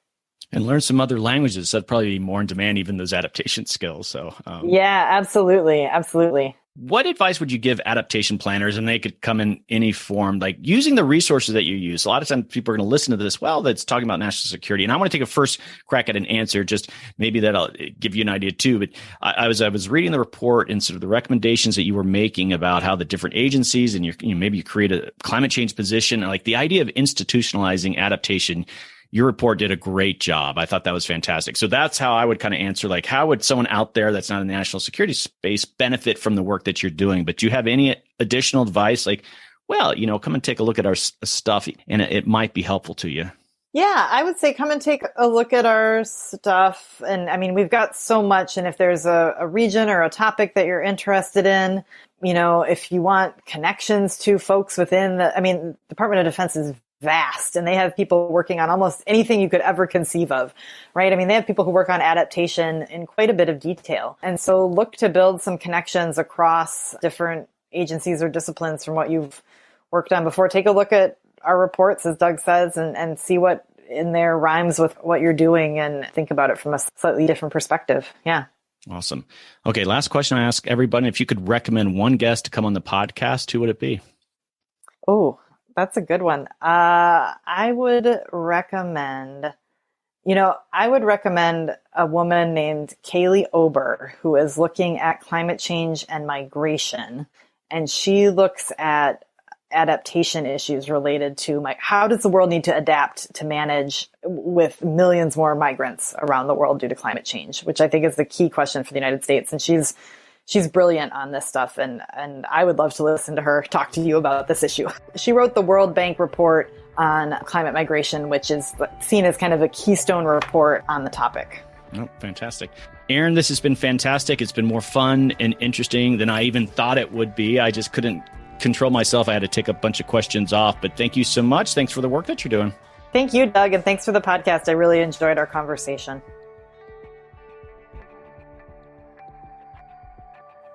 And learn some other languages. That'd probably be more in demand, even those adaptation skills. So, yeah, absolutely. Absolutely. What advice would you give adaptation planners? And they could come in any form, like using the resources that you use. A lot of times people are going to listen to this, well, that's talking about national security. And I want to take a first crack at an answer, just maybe that'll give you an idea too. But I was reading the report and sort of the recommendations that you were making about how the different agencies and maybe you create a climate change position, and like the idea of institutionalizing adaptation. Your report did a great job. I thought that was fantastic. So that's how I would kind of answer, like, how would someone out there that's not in the national security space benefit from the work that you're doing? But do you have any additional advice? Like, well, come and take a look at our stuff and it might be helpful to you. Yeah, I would say come and take a look at our stuff. And I mean, we've got so much. And if there's a region or a topic that you're interested in, if you want connections to folks within the Department of Defense is vast, and they have people working on almost anything you could ever conceive of, right? I mean, they have people who work on adaptation in quite a bit of detail. And so look to build some connections across different agencies or disciplines from what you've worked on before. Take a look at our reports, as Doug says, and see what in there rhymes with what you're doing and think about it from a slightly different perspective. Yeah. Awesome. Okay. Last question I ask everybody. If you could recommend one guest to come on the podcast, who would it be? Oh, that's a good one. I would recommend a woman named Kaylee Ober, who is looking at climate change and migration. And she looks at adaptation issues related to how does the world need to adapt to manage with millions more migrants around the world due to climate change, which I think is the key question for the United States. And she's brilliant on this stuff, and I would love to listen to her talk to you about this issue. She wrote the World Bank report on climate migration, which is seen as kind of a keystone report on the topic. Oh, fantastic. Erin, this has been fantastic. It's been more fun and interesting than I even thought it would be. I just couldn't control myself. I had to take a bunch of questions off, but thank you so much. Thanks for the work that you're doing. Thank you, Doug, and thanks for the podcast. I really enjoyed our conversation.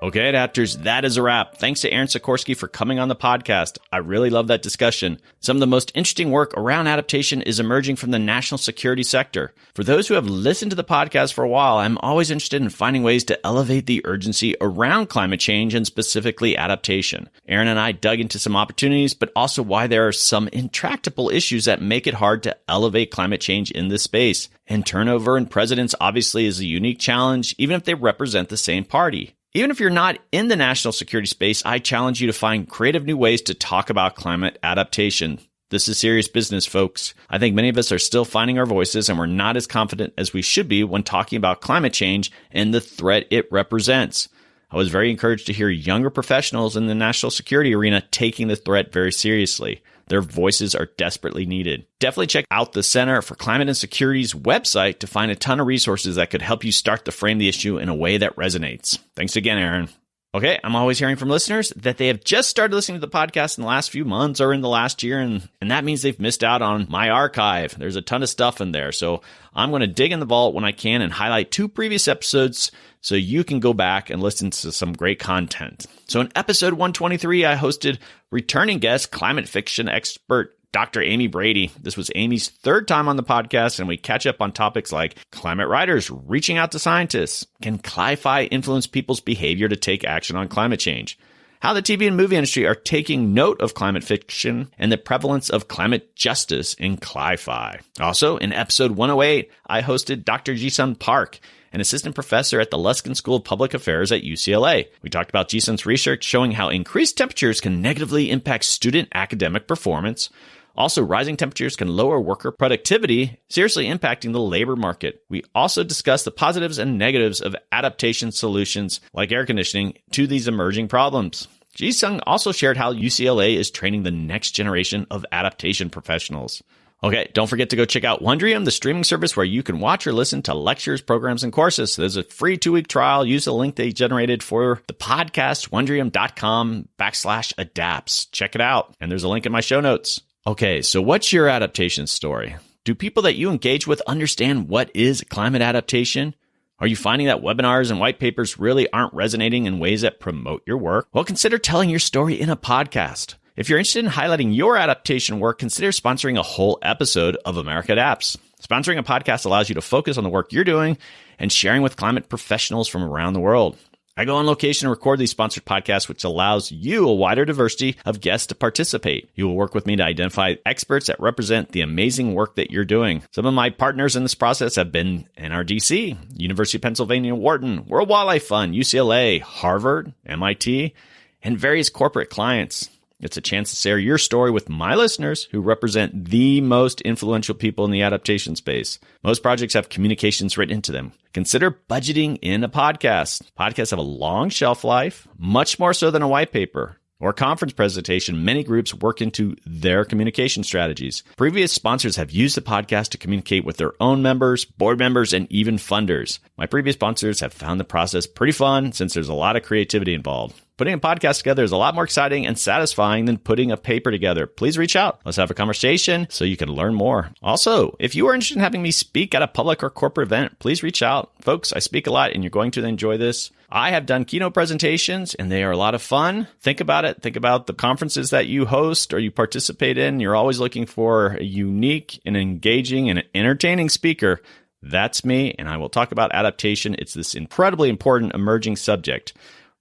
Okay, adapters, that is a wrap. Thanks to Erin Sikorsky for coming on the podcast. I really love that discussion. Some of the most interesting work around adaptation is emerging from the national security sector. For those who have listened to the podcast for a while, I'm always interested in finding ways to elevate the urgency around climate change and specifically adaptation. Erin and I dug into some opportunities, but also why there are some intractable issues that make it hard to elevate climate change in this space. And turnover in presidents obviously is a unique challenge, even if they represent the same party. Even if you're not in the national security space, I challenge you to find creative new ways to talk about climate adaptation. This is serious business, folks. I think many of us are still finding our voices, and we're not as confident as we should be when talking about climate change and the threat it represents. I was very encouraged to hear younger professionals in the national security arena taking the threat very seriously. Their voices are desperately needed. Definitely check out the Center for Climate and Security's website to find a ton of resources that could help you start to frame the issue in a way that resonates. Thanks again, Erin. Okay, I'm always hearing from listeners that they have just started listening to the podcast in the last few months or in the last year, and that means they've missed out on my archive. There's a ton of stuff in there, so I'm going to dig in the vault when I can and highlight 2 previous episodes so you can go back and listen to some great content. So in episode 123, I hosted returning guest, climate fiction expert Dr. Amy Brady. This was Amy's 3rd time on the podcast, and we catch up on topics like climate writers reaching out to scientists. Can cli-fi influence people's behavior to take action on climate change? How the TV and movie industry are taking note of climate fiction and the prevalence of climate justice in cli-fi. Also, in episode 108, I hosted Dr. Jisun Park, an assistant professor at the Luskin School of Public Affairs at UCLA. We talked about Jisun's research showing how increased temperatures can negatively impact student academic performance. Also, rising temperatures can lower worker productivity, seriously impacting the labor market. We also discuss the positives and negatives of adaptation solutions like air conditioning to these emerging problems. Ji-Sung also shared how UCLA is training the next generation of adaptation professionals. Okay, don't forget to go check out Wondrium, the streaming service where you can watch or listen to lectures, programs, and courses. There's a free 2-week trial. Use the link they generated for the podcast, wondrium.com/adapts. Check it out. And there's a link in my show notes. Okay, so what's your adaptation story? Do people that you engage with understand what is climate adaptation? Are you finding that webinars and white papers really aren't resonating in ways that promote your work? Well, consider telling your story in a podcast. If you're interested in highlighting your adaptation work, consider sponsoring a whole episode of America Adapts. Sponsoring a podcast allows you to focus on the work you're doing and sharing with climate professionals from around the world. I go on location and record these sponsored podcasts, which allows you a wider diversity of guests to participate. You will work with me to identify experts that represent the amazing work that you're doing. Some of my partners in this process have been NRDC, University of Pennsylvania Wharton, World Wildlife Fund, UCLA, Harvard, MIT, and various corporate clients. It's a chance to share your story with my listeners who represent the most influential people in the adaptation space. Most projects have communications written into them. Consider budgeting in a podcast. Podcasts have a long shelf life, much more so than a white paper or conference presentation. Many groups work into their communication strategies. Previous sponsors have used the podcast to communicate with their own members, board members, and even funders. My previous sponsors have found the process pretty fun since there's a lot of creativity involved. Putting a podcast together is a lot more exciting and satisfying than putting a paper together. Please reach out. Let's have a conversation so you can learn more. Also, if you are interested in having me speak at a public or corporate event, please reach out. Folks, I speak a lot and you're going to enjoy this. I have done keynote presentations and they are a lot of fun. Think about it. Think about the conferences that you host or you participate in. You're always looking for a unique and engaging and entertaining speaker. That's me, and I will talk about adaptation. It's this incredibly important emerging subject.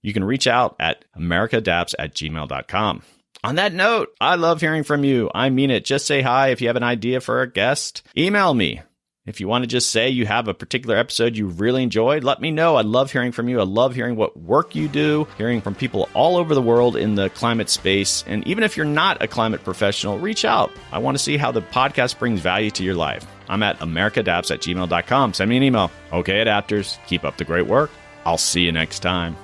You can reach out at americaadapts@gmail.com. On that note, I love hearing from you. I mean it. Just say hi if you have an idea for a guest. Email me. If you want to just say you have a particular episode you really enjoyed, let me know. I love hearing from you. I love hearing what work you do, hearing from people all over the world in the climate space. And even if you're not a climate professional, reach out. I want to see how the podcast brings value to your life. I'm at americaadapts@gmail.com. Send me an email. Okay, adapters, keep up the great work. I'll see you next time.